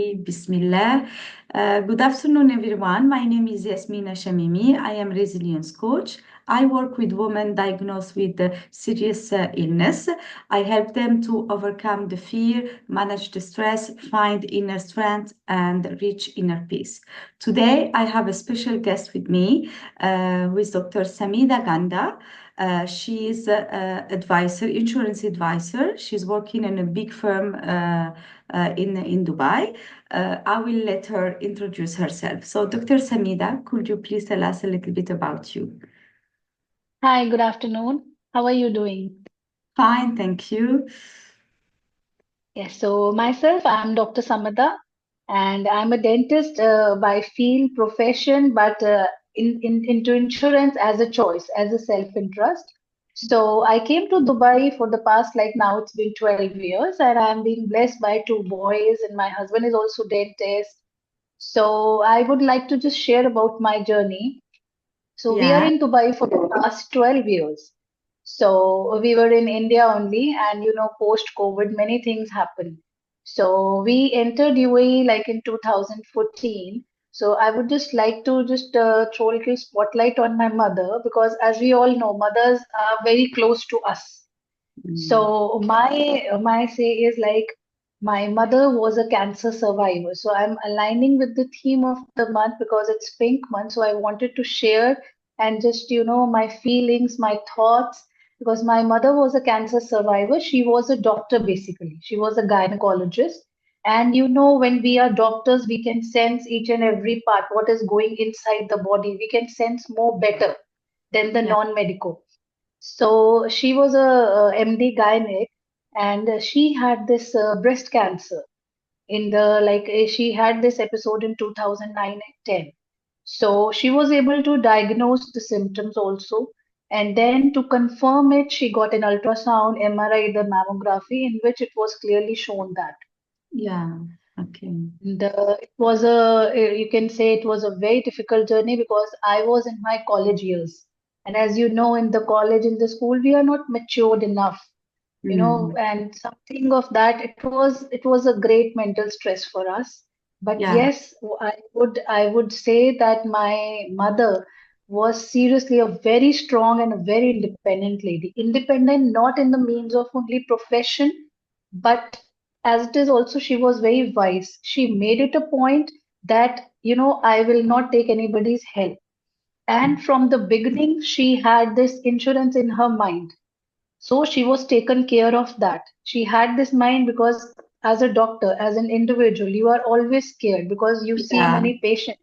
Bismillah. Good afternoon, everyone. My name is Yasmina Shamimi. I am resilience coach. I work with women diagnosed with serious illness. I help them to overcome the fear, manage the stress, find inner strength, and reach inner peace. Today, I have a special guest with me, with Dr. Samidha Gandha. She is advisor, insurance advisor. She's working in a big firm in Dubai. I will let her introduce herself. So, Dr. Samida, could you please tell us a little bit about you? Hi, good afternoon. How are you doing? Fine, thank you. Yes, so myself, I'm Dr. Samidha, and I'm a dentist by field profession, but into insurance as a choice, as a self-interest. So I came to Dubai for the past, like now it's been 12 years, and I'm being blessed by two boys, and my husband is also dentist. So I would like to just share about my journey. So we are Yeah, in Dubai for the past 12 years. So we were in India only, and post COVID, many things happened. So we entered UAE like in 2014. So I would just like to just throw a little spotlight on my mother because, as we all know, mothers are very close to us. mm, So my say is like my mother was a cancer survivor. So I'm aligning with the theme of the month because it's Pink Month. So I wanted to share and just my feelings, my thoughts, because my mother was a cancer survivor. She was a doctor basically. She was a gynecologist. And when we are doctors, we can sense each and every part, what is going inside the body. We can sense more better than the yeah, non-medical. So she was a MD gynec, and she had this breast cancer in the she had this episode in 2009 and 10. So she was able to diagnose the symptoms also, and then to confirm it, she got an ultrasound, MRI, the mammography, in which it was clearly shown that. yeah. Okay. It was you can say it was a very difficult journey because I was in my college years. And as you know, in the college, in the school, we are not matured enough, Mm, and something of that. It was a great mental stress for us. But yeah, yes, I would say that my mother was seriously a very strong and a very independent lady. Independent not in the means of only profession, but as it is also she was very wise. She made it a point that, I will not take anybody's help. And from the beginning, she had this insurance in her mind. So she was taken care of that. She had this mind because as a doctor, as an individual, you are always scared because you see yeah, many patients.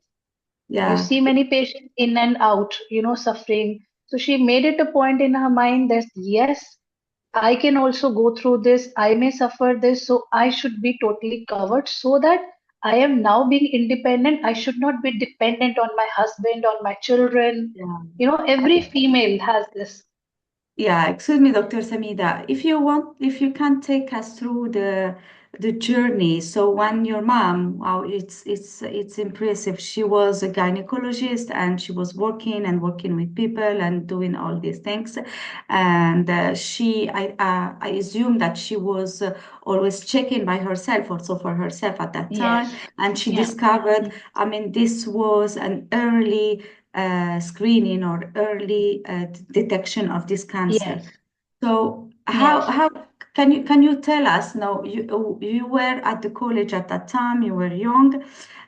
You yeah. see many patients in and out, suffering. So she made it a point in her mind that yes, I can also go through this. I may suffer this, so I should be totally covered so that I am now being independent. I should not be dependent on my husband, on my children. Yeah. Every female has this. Yeah, excuse me, Dr. Samida. If you want, if you can take us through the journey. So when your mom, wow, it's impressive. She was a gynecologist and she was working with people and doing all these things. And I assume that she was always checking by herself, also for herself at that time. Yes. And she Yeah. discovered, I mean, this was an early screening or early detection of this cancer. Yes. So Yes. how can you tell us now? You were at the college at that time. You were young,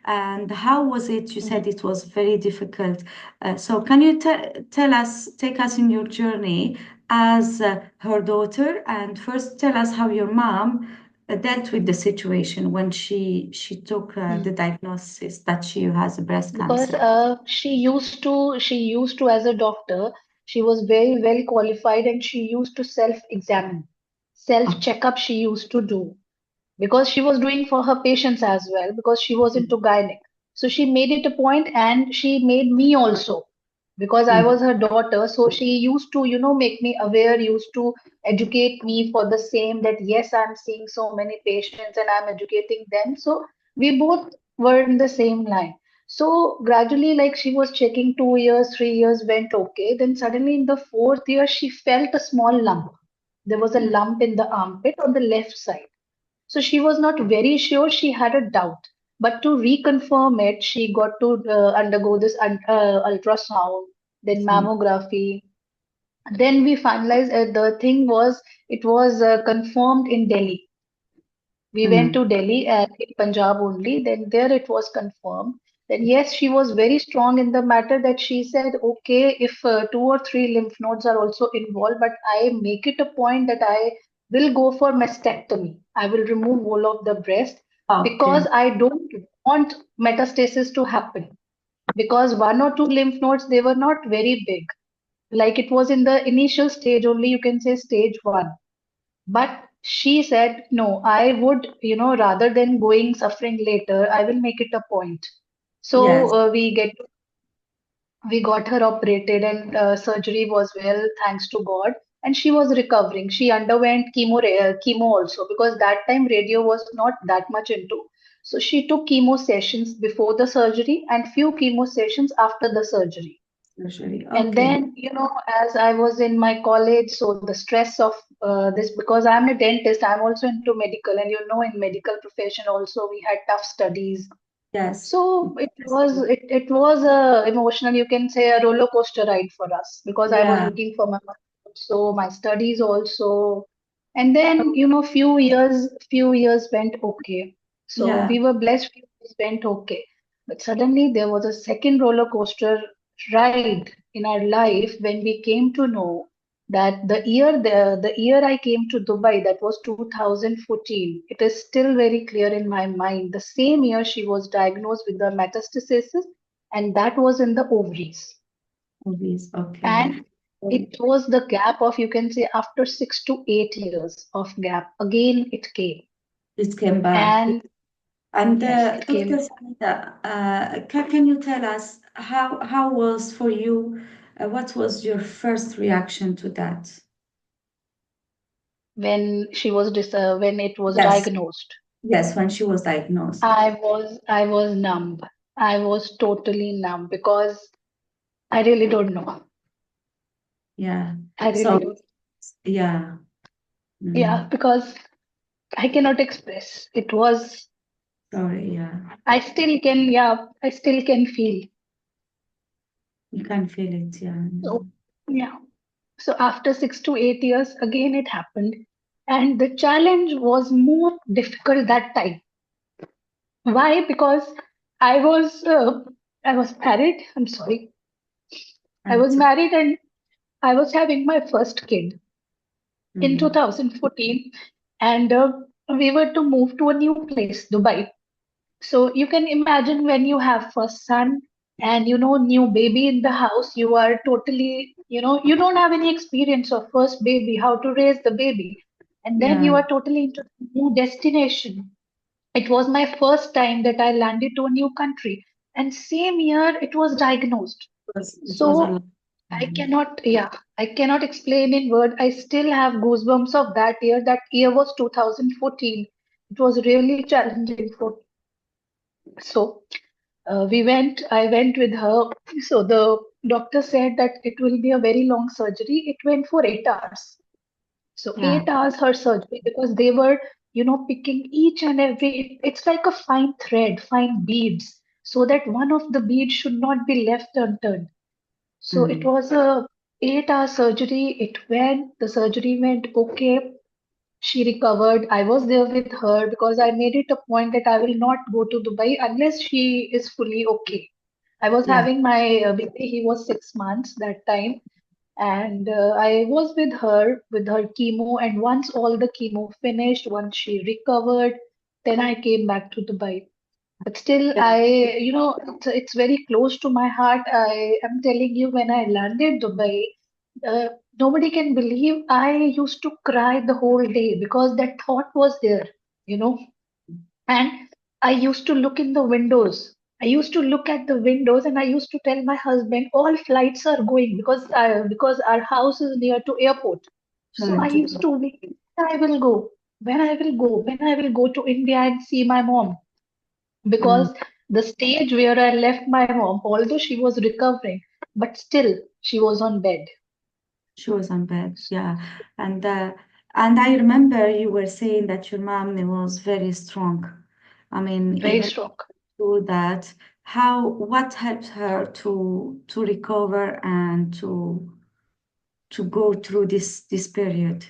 and how was it? You said Mhm. it was very difficult. So can you tell us, take us in your journey as her daughter, and first tell us how your mom dealt with the situation when she took the Mm. diagnosis that she has breast Because cancer. she used to as a doctor, she was very well qualified and she used to self-examine, Oh, self-checkup she used to do because she was doing for her patients as well because she was into gynec. So she made it a point and she made me also because I mm, was her daughter. So she used to, make me aware, used to educate me for the same that yes, I'm seeing so many patients and I'm educating them. So we both were in the same line. So gradually, like she was checking 2 years, 3 years went okay. Then suddenly in the fourth year, she felt a small lump. There was a mm, lump in the armpit on the left side. So she was not very sure. She had a doubt. But to reconfirm it, she got to undergo this ultrasound, then So, mammography. Then we finalized the thing was it was confirmed in Delhi. We went mm, to Delhi and in Punjab only. Then there it was confirmed. Then yes, she was very strong in the matter that she said, okay, if two or three lymph nodes are also involved, but I make it a point that I will go for mastectomy. I will remove whole of the breast okay. because I don't want metastasis to happen. Because one or two lymph nodes, they were not very big. Like it was in the initial stage only, you can say stage one. But she said, no, I would, rather than going suffering later, I will make it a point. So Yes, we got her operated and surgery was well, thanks to God. And she was recovering. She underwent chemo also because that time radio was not that much into. So she took chemo sessions before the surgery and few chemo sessions after the surgery. surgery. And Okay. then, as I was in my college, so the stress of this, because I'm a dentist, I'm also into medical, and in medical profession also we had tough studies. Yes. So it was a emotional, you can say a roller coaster ride for us because I was Yeah. looking for my so my studies also. And then, few years went okay. So Yeah. we were blessed, few years went okay. But suddenly there was a second roller coaster ride in our life when we came to know that the year I came to Dubai, that was 2014. It is still very clear in my mind. The same year she was diagnosed with the metastasis, and that was in the ovaries. Movies. Okay. And So it was the gap of, you can say, after 6 to 8 years of gap. Again, it came. it came back. And And yes, it Dr. came Samida, can you tell us how was for you, what was your first reaction to that? when it was Yes, diagnosed. yes, when she was diagnosed. I was numb. I was totally numb because I really don't know. Yeah. I really So, don't. yeah. Yeah, Mm, because I cannot express. It was, sorry, yeah. I still can feel. You can feel it, yeah. So, yeah. So after 6 to 8 years, again it happened. And the challenge was more difficult that time. Why? Because I was, uh, I was married. I'm sorry. I And was married and I was having my first kid in mm, 2014. And we were to move to a new place, Dubai. So you can imagine when you have first son and new baby in the house, you are totally, you don't have any experience of first baby, how to raise the baby. And then you yeah, are totally into new destination. It was my first time that I landed to a new country. And same year it was diagnosed. it was a So lot. Mm, I cannot explain in word. I still have goosebumps of that year. That year was 2014. It was really challenging for so I went with her. So the doctor said that it will be a very long surgery. It went for 8 hours. So yeah, 8 hours her surgery because they were, picking each and every, it's like a fine thread, fine beads, so that one of the beads should not be left unturned. So it mm, was a 8 hour surgery. The surgery went okay. She recovered. I was there with her because I made it a point that I will not go to Dubai unless she is fully okay. I was yeah, having my baby, he was 6 months that time, and I was with her chemo. And once all the chemo finished, once she recovered, then I came back to Dubai. But still, yeah, it's very close to my heart. I am telling you, when I landed Dubai, uh, nobody can believe I used to cry the whole day because that thought was there, you know. And I used to look in the windows. I used to look at the windows and I used to tell my husband, all flights are going because our house is near to airport. So I trying to used go. to wait. When I will go, when I will go to India and see my mom Mm, because the stage where I left my mom, although she was recovering, but still she was on bed. she was on bed, yeah. And I remember you were saying that your mom was very strong. I mean, Very even strong. through that, what helped her to recover and to go through this period?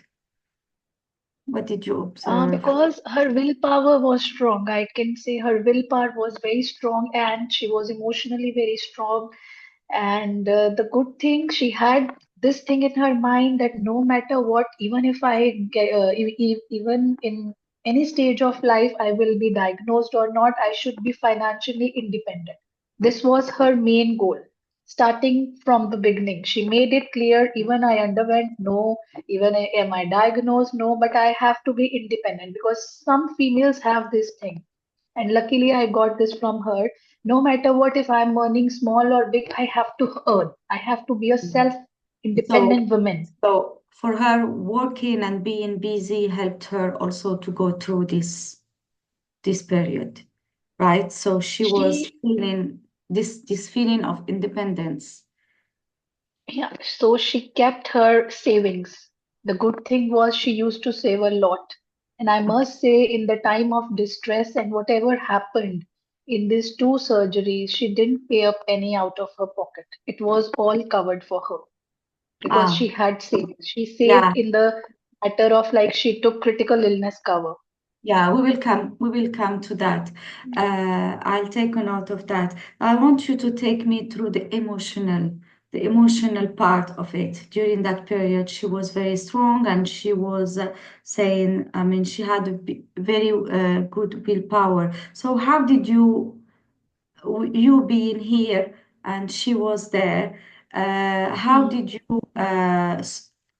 What did you observe? Because her willpower was strong. I can say her willpower was very strong and she was emotionally very strong. And the good thing, she had this thing in her mind that no matter what, even if I get, even in any stage of life, I will be diagnosed or not, I should be financially independent. This was her main goal. Starting from the beginning, she made it clear. Even I underwent no, even am I diagnosed? No, but I have to be independent because some females have this thing. And luckily, I got this from her. No matter what, if I'm earning small or big, I have to earn. I have to be a So, self-independent woman. so for her, working and being busy helped her also to go through this period, right? So she was She, feeling this feeling of independence. yeah, so she kept her savings. The good thing was she used to save a lot. And I Okay. must say, in the time of distress and whatever happened in these two surgeries, she didn't pay up any out of her pocket. It was all covered for her because she Ah, had savings. She saved yeah, in the matter of like she took critical illness cover. yeah, we will come to that. I'll take a note of that. I want you to take me through the emotional part of it. During that period, she was very strong and she was saying, I mean, she had a very good willpower. So how did you being here and she was there, how Hmm. did you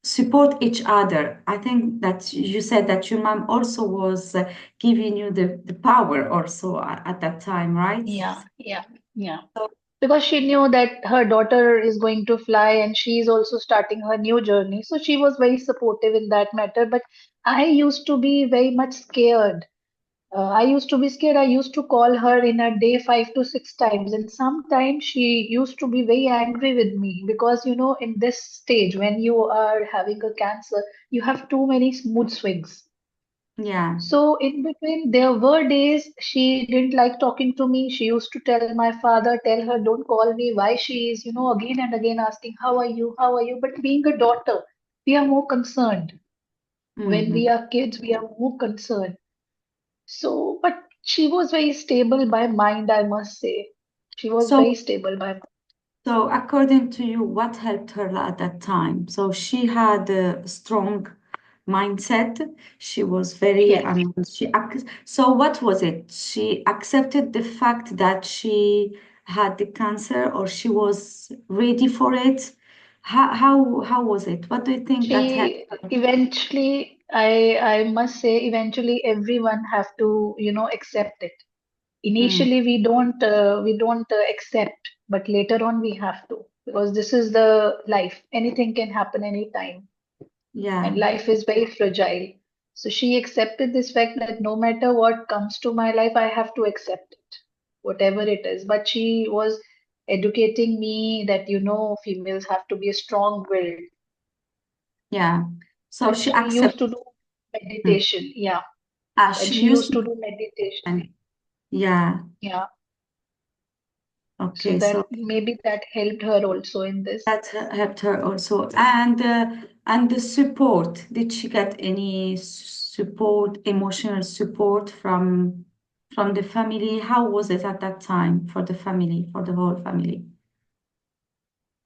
support each other? I think that you said that your mom also was giving you the power also at that time, right? Yeah, yeah, yeah. So, Because she knew that her daughter is going to fly and she is also starting her new journey. So she was very supportive in that matter. But I used to be very much scared. I used to be scared. I used to call her in a day 5 to 6 times, and sometimes she used to be very angry with me because, in this stage, when you are having a cancer, you have too many mood swings. yeah. So, in between, there were days she didn't like talking to me. She used to tell my father, tell her, don't call me. Why she is, again and again asking, how are you? How are you? But being a daughter, we are more concerned. When we Hmm. are kids, we are more concerned. So, but she was very stable by mind, I must say. She was So very stable by mind. So, according to you, what helped her at that time? So, she had a strong mindset. She was very, I Yes. mean, so what was it? She accepted the fact that she had the cancer, or she was ready for it? How was it? What do you think that helped She her? eventually, I must say, eventually everyone have to, accept it. Mm, Initially, we don't accept, but later on we have to because this is the life. Anything can happen anytime. And yeah, life is very fragile. So she accepted this fact that no matter what comes to my life, I have to accept it, whatever it is. But she was educating me that, females have to be strong-willed. yeah. So And she she used accepted. to do meditation. Yeah. And She she used used to. to do meditation. Yeah. Yeah. So Okay. that So maybe that helped her also in this. that helped her also. And the support, did she get any support, emotional support from the family? How was it at that time for the family, for the whole family?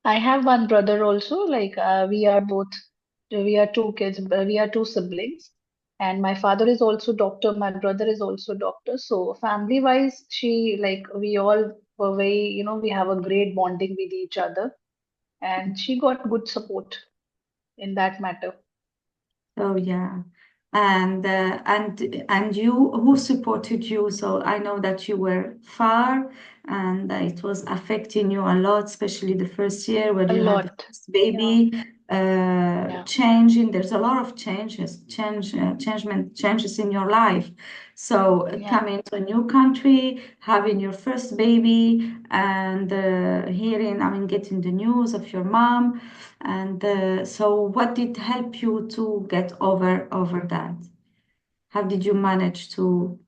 I have one brother also. Like we are two kids, we are two siblings, and my father is also doctor. My brother is also doctor. So family wise, she like we all were very, we have a great bonding with each other, and she got good support in that matter. Oh yeah. And you, who supported you? So I know that you were far and it was affecting you a lot, especially the first year when A you had the lot. first Yeah. baby, Yeah. changing. There's a lot of changes in your life. So Yeah. coming to a new country, having your first baby, and hearing, I mean, getting the news of your mom. And so, what did help you to get over that? How did you manage to?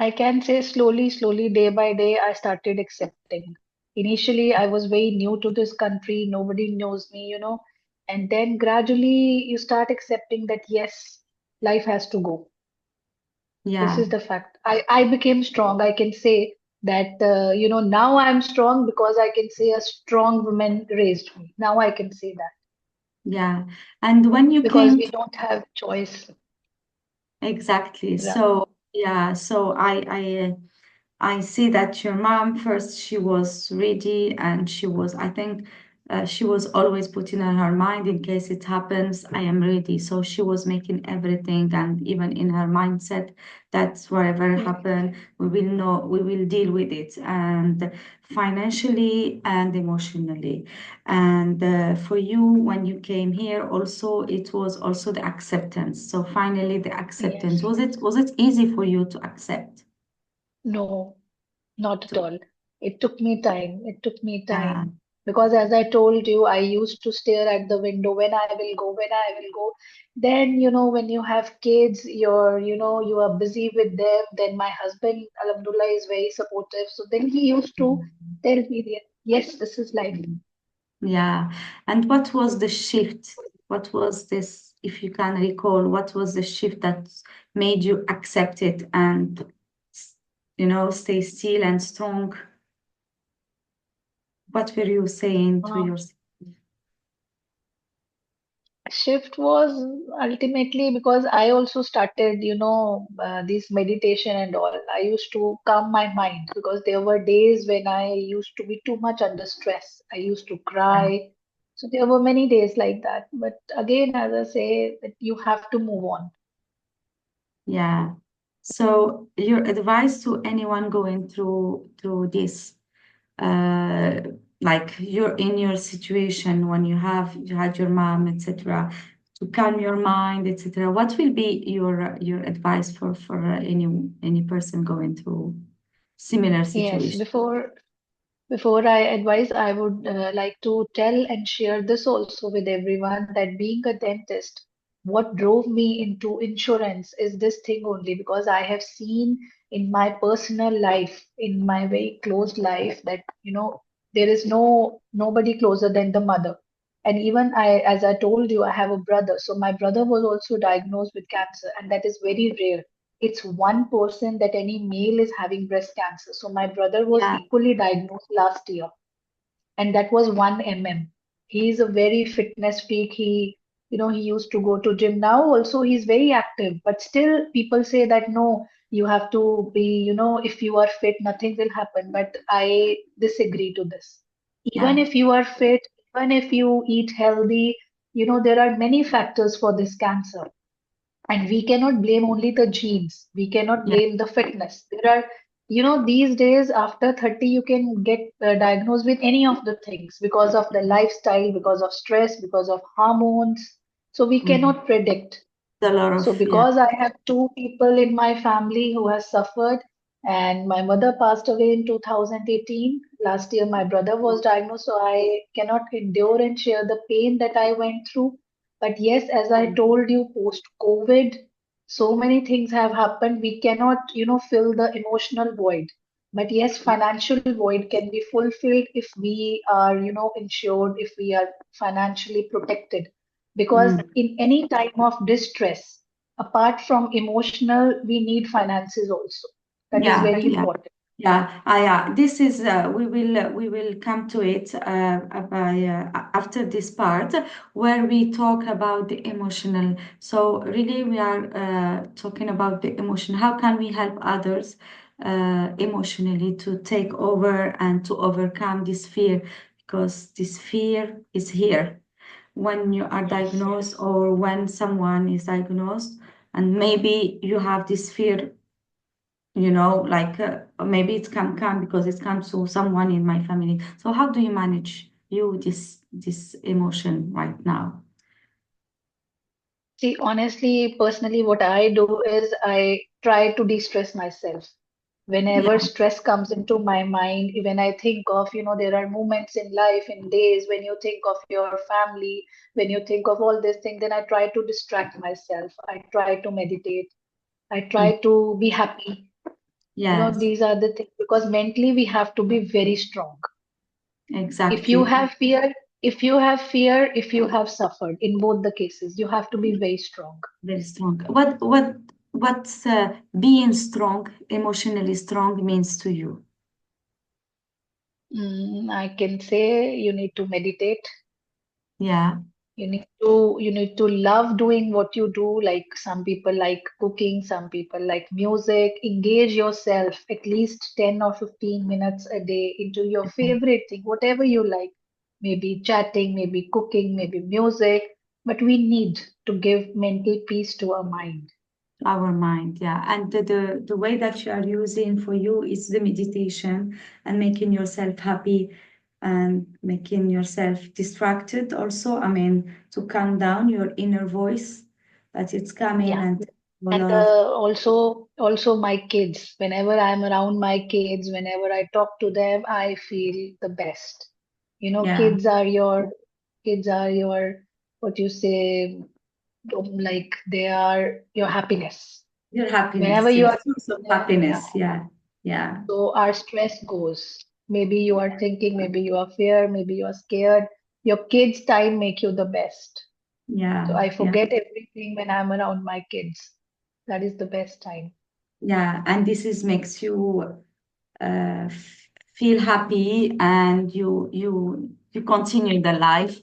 I can say slowly, slowly, day by day, I started accepting. Initially, I was very new to this country, nobody knows me, and then gradually you start accepting that yes, life has to go. This Yeah, is the fact. I became strong. I can say that, now I'm strong because I can say a strong woman raised me. Now I can say that yeah. And when you because came we to don't have choice. exactly, Right. so yeah, so I see that your mom first she was ready and she was I think she was always putting in her mind in case it happens I am ready. So she was making everything and even in her mindset that whatever Yes. happen we will know we will deal with it and financially and emotionally. And for you when you came here also it was also the acceptance. So finally the acceptance Yes. was it easy for you to accept? No. Not at To, all. It took me time. It took me yeah. time. Because as I told you, I used to stare at the window when I will go, when I will go. Then, when you have kids, you are busy with them. Then my husband, Alhamdulillah, is very supportive. So then he used to tell me that, yes, this is life. Yeah. And what was the shift? What was this, if you can recall, what was the shift that made you accept it and, stay still and strong? What were you saying to Um, yourself? Shift was ultimately because I also started, this meditation and all. I used to calm my mind because there were days when I used to be too much under stress. I used to Yeah. cry. So there were many days like that. But again, as I say, that you have to move on. Yeah. So your advice to anyone going through this, uh, like you're in your situation when you had your mom, etc., to calm your mind, etc. What will be your advice for any person going through similar Yes, situation? before I advise, I would like to tell and share this also with everyone that being a dentist, what drove me into insurance is this thing only because I have seen in my personal life, in my very close life, that there is nobody closer than the mother. And even as I told you, I have a brother. So my brother was also diagnosed with cancer, and that is very rare. It's 1% that any male is having breast cancer. So my brother was Yeah, equally diagnosed last year, and that was 1 mm. He is a very fitness freak. He used to go to gym. Now also he's very active, but still people say that no, you have to be, if you are fit, nothing will happen. But I disagree to this. Even yeah, if you are fit, even if you eat healthy, there are many factors for this cancer. And we cannot blame only the genes. We cannot yeah. blame the fitness. There are, these days after 30, you can get diagnosed with any of the things because of the lifestyle, because of stress, because of hormones. So we Mm. cannot predict. A lot So of yeah, because I have two people in my family who has suffered, and my mother passed away in 2018. Last year, my brother was diagnosed, so I cannot endure and share the pain that I went through. But yes, as I mm, told you, post-COVID, so many things have happened. We cannot, fill the emotional void. But yes, financial void can be fulfilled if we are, insured, if we are financially protected. Because mm. in any time of distress, apart from emotional, we need finances also. That is Yeah, very yeah. important. Yeah, this is we will come to it after this part where we talk about the emotional. So really, we are talking about the emotion. How can we help others emotionally to take over and to overcome this fear? Because this fear is here when you are Yes. diagnosed or when someone is diagnosed, and maybe you have this fear like maybe it can come because it comes to someone in my family. So how do you manage this emotion right now? See, honestly, personally, what I do is I try to de-stress myself. Whenever Yeah. stress comes into my mind, when I think of, there are moments in life, in days when you think of your family, when you think of all these things, then I try to distract myself. I try to meditate. I Mm, try to be happy. Yes, These are the things because mentally we have to be very strong. If you exactly. have fear, if you have suffered, in both the cases, you have to be very strong. Very strong. What's being strong, emotionally strong means to you? I can say you need to meditate. Yeah, You need to love doing what you do. Like some people like cooking, some people like music. Engage yourself at least 10 or 15 minutes a day into your favorite thing, whatever you like. Maybe chatting, maybe cooking, maybe music. But we need to give mental peace to our mind. our mind. Yeah, and the way that you are using for you is the meditation and making yourself happy and making yourself distracted also. I mean, to calm down your inner voice that it's coming Yeah. and all And of, also my kids. Whenever I'm around my kids, whenever I talk to them, I feel the best. yeah, Kids are your what you say, like they are your happiness. your Whenever happiness, you your are source of with them, yeah. happiness. Yeah, yeah, So our stress goes. Maybe you are thinking, maybe you are fear, maybe you are scared. Your kids' time make you the best. So yeah, I yeah. forget everything when I'm around my kids. That is the best time. Yeah, and this is makes you feel happy, and you continue the life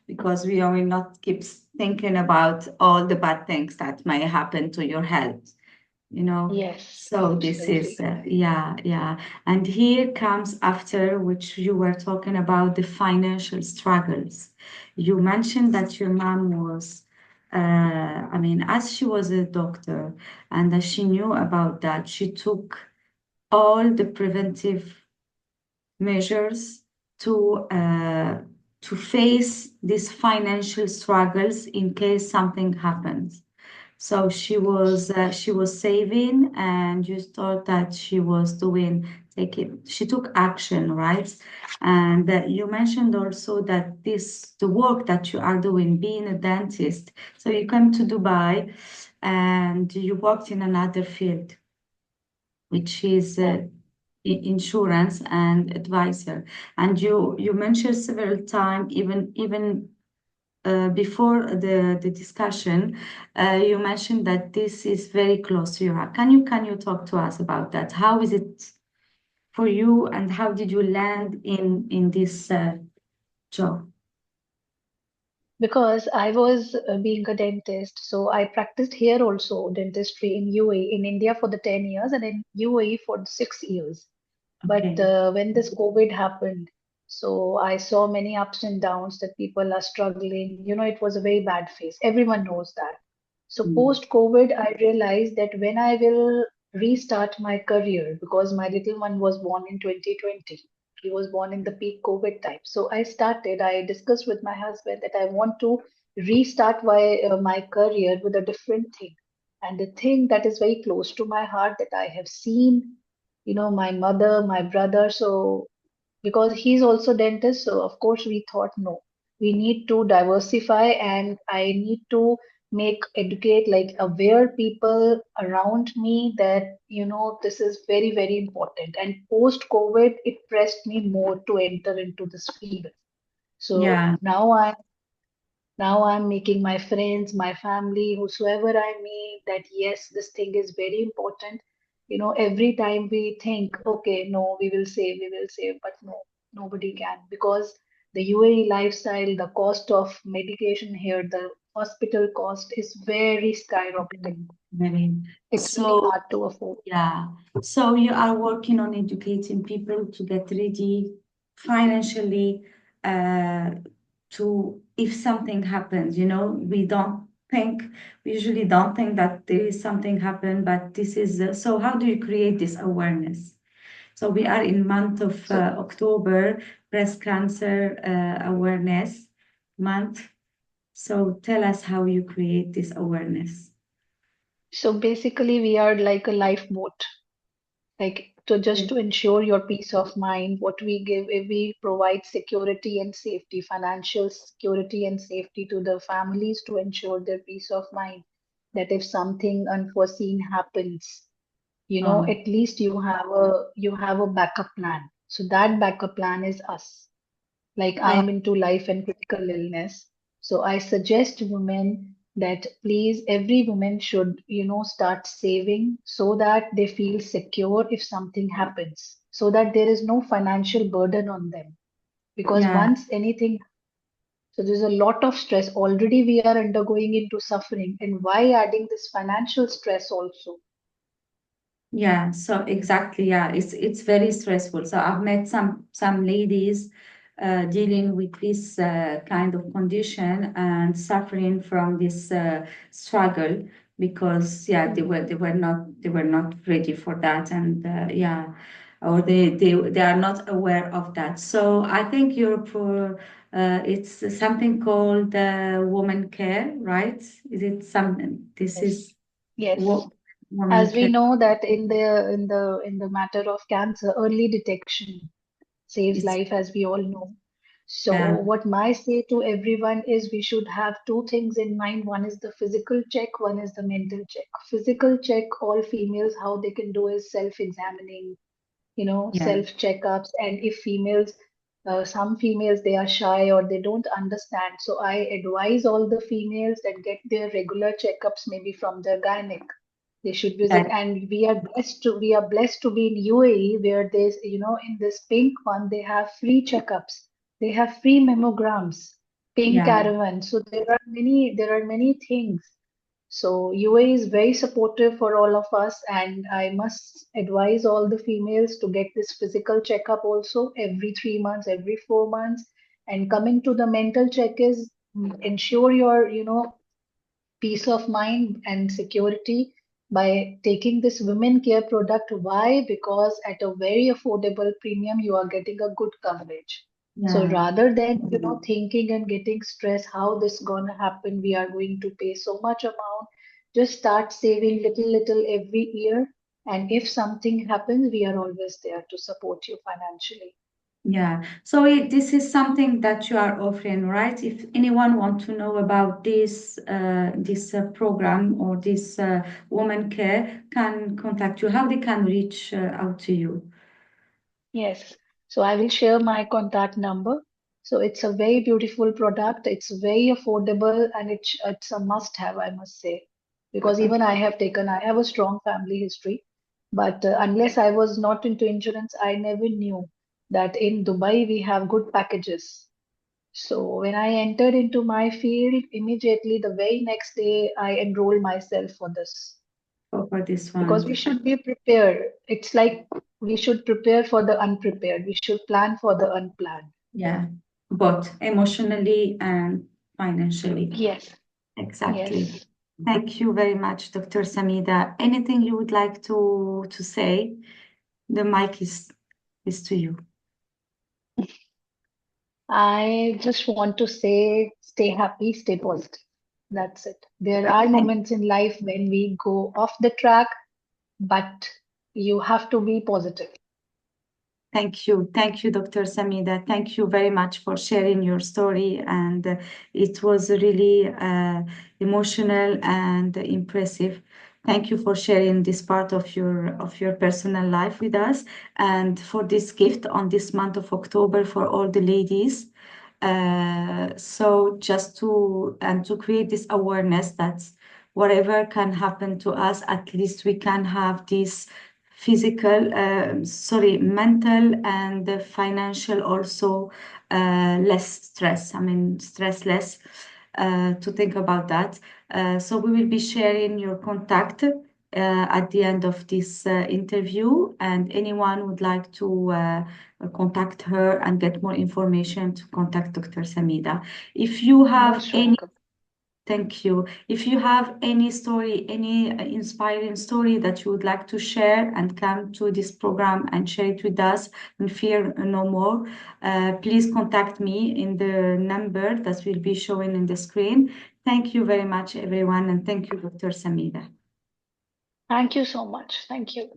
because we will not keep thinking about all the bad things that may happen to your health, you know. Yes, So this is absolutely. yeah, yeah. And here comes after which you were talking about the financial struggles. You mentioned that your mom was I mean, as she was a doctor and as she knew about that, she took all the preventive measures to face these financial struggles in case something happens. So she was saving, and you thought that she was doing taking she took action, right? And you mentioned also that this the work that you are doing, being a dentist. So you came to Dubai, and you worked in another field, which is insurance and advisor. And you mentioned several times, even before the discussion, you mentioned that this is very close to your heart. Can you talk to us about that? How is it for you, and how did you land in this job? Because I was being a dentist, so I practiced here also dentistry in UAE, in India for the 10 years and in UAE for 6 years. But Okay. when this COVID happened, so I saw many ups and downs that people are struggling. It was a very bad phase. Everyone knows that. So Mm. post COVID, I realized that when I will restart my career, because my little one was born in 2020, he was born in the peak COVID time. So I discussed with my husband that I want to restart my career with a different thing. And the thing that is very close to my heart that I have seen, my mother, my brother. So because he's also dentist, so of course we thought no, we need to diversify, and I need to make educate like aware people around me that this is very very important. And post COVID, it pressed me more to enter into this field. So Yeah, now I'm making my friends, my family, whosoever I meet, that yes, this thing is very important. Every time we think, okay, no, we will save, but no, nobody can, because the UAE lifestyle, the cost of medication here, the hospital cost is very skyrocketing. very. It's really So hard to afford. yeah. So you are working on educating people to get ready financially, uh, to if something happens, we usually don't think that there is something happen, but this is, so how do you create this awareness? So we are in month of So, October, breast cancer awareness month. So tell us how you create this awareness. so basically, we are like a lifeboat, like to just Yes. to ensure your peace of mind. What we give, if we provide security and safety, financial security and safety to the families to ensure their peace of mind, that if something unforeseen happens, Oh, At least you have a backup plan. So that backup plan is us. Like oh, I'm into life and critical illness. So I suggest women that please, every woman should, start saving so that they feel secure if something happens, so that there is no financial burden on them. Because yeah. once anything, so there's a lot of stress already we are undergoing into suffering, and why adding this financial stress also? Yeah, so exactly, yeah, it's very stressful. So I've met some ladies dealing with this kind of condition and suffering from this struggle because yeah, Hmm. they were not ready for that, and yeah, or they are not aware of that. So I think you're for it's something called woman care, right? Is it something? This Yes. is Yes. wo woman As we care. know that in the matter of cancer, early detection saves It's life, as we all know. So yeah, what my say to everyone is we should have two things in mind. One is the physical check, one is the mental check. Physical check, all females, how they can do is self-examining, yeah, self checkups. And if females, some females, they are shy or they don't understand. So I advise all the females that get their regular checkups, maybe from their gynec. They should visit, that, and we are blessed to be in UAE, where there's, in this pink one, they have free checkups, they have free mammograms, pink yeah, caravan. So there are many things. So UAE is very supportive for all of us, and I must advise all the females to get this physical checkup also every 3 months, every 4 months. And coming to the mental check is, ensure your, peace of mind and security by taking this women care product. Why? Because at a very affordable premium, you are getting a good coverage. So yeah, rather than, thinking and getting stressed, how this gonna happen, we are going to pay so much amount, just start saving little, little every year. And if something happens, we are always there to support you financially. yeah. So this is something that you are offering, right? If anyone want to know about this program or this woman care, can contact you. How they can reach out to you? Yes. So I will share my contact number. So it's a very beautiful product. It's very affordable, and it's a must have, I must say, because even I have a strong family history, but unless I was not into insurance, I never knew that in Dubai we have good packages. So when I entered into my field, immediately the very next day I enrolled myself for this, For this because we one. should be prepared. It's like we should prepare for the unprepared. We should plan for the unplanned. Yeah, both emotionally and financially. Yes, Exactly. yes. Thank you very much, Dr. Samida. Anything you would like to say? The mic is to you. I just want to say stay happy, stay positive. That's it. There are Thank moments in life when we go off the track, but you have to be positive. Thank you. Thank you, Dr. Samida. Thank you very much for sharing your story. And it was really emotional and impressive. Thank you for sharing this part of your personal life with us and for this gift on this month of October for all the ladies. So just to create this awareness that whatever can happen to us, at least we can have this physical, sorry, mental and financial also less stress. I mean, stress less to think about that. So we will be sharing your contact at the end of this interview, and anyone would like to contact her and get more information to contact Dr. Samida. If you have Most any welcome. Thank you. If you have any story, any inspiring story that you would like to share and come to this program and share it with us and fear no more, please contact me in the number that will be showing in the screen. Thank you very much, everyone, and thank you, Dr. Samida. Thank you so much. Thank you.